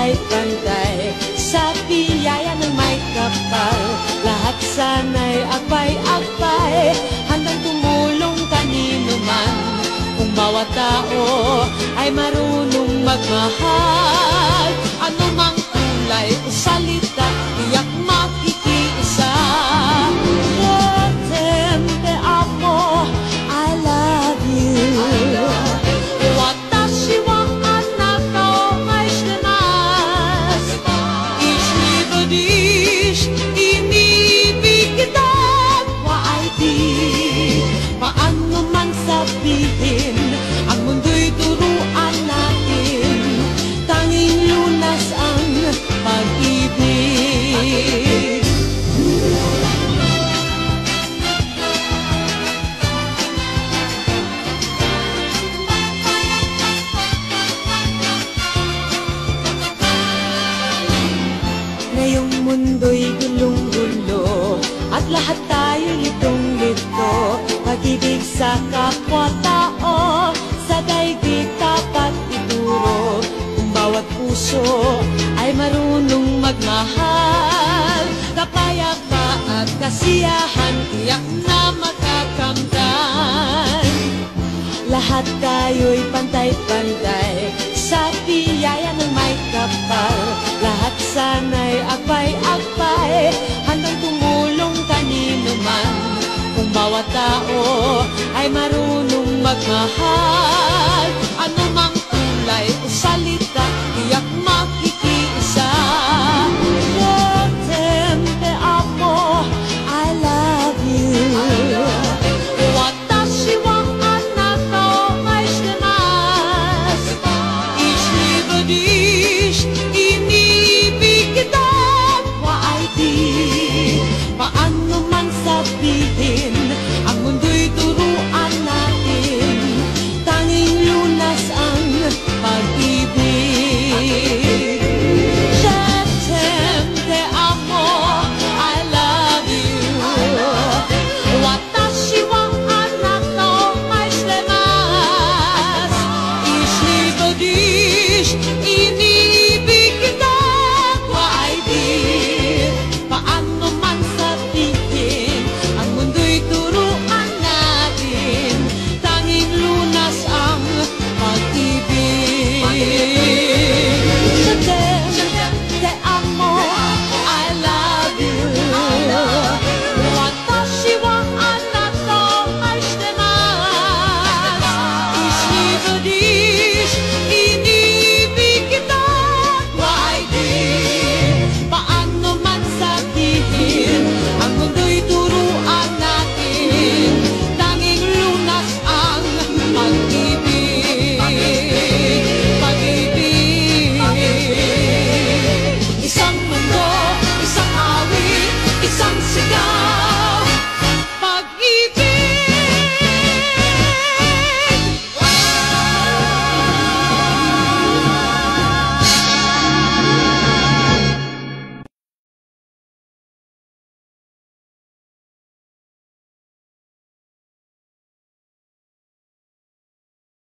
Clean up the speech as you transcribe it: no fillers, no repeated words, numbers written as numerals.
pantay-pantay sa biyaya ng may kapal. Lahat sana'y akbay-akbay, handang tumulong kanino man. Kung bawat tao ay marunong magmahal, anumang kulay o salita, tiyak makikiisa. Kotem te amo, I love you. Watashi wa anata o maishitemasu. Ishi to dish, inibig kita wa ay di. Paano man sabihin, ang mundo'y turuan natin, tanging lunas ang pag-ibig. Ngayong mundo'y gulong-gulo at lahat tayo litong-lito. Pag-ibig sa kapwa-tao, sa daigdig dapat ituro. Kung bawat puso ay marunong magmahal, kapayapa at kasiyahan tiyak na makakamtan. Lahat tayo'y pantay-pantay sa biyaya ng may kapal. Lahat sana'y akbay-akbay, handang tumulong kanino man. Kung bawat tao ay marunong magmahal, anumang kulay o salita, tiyak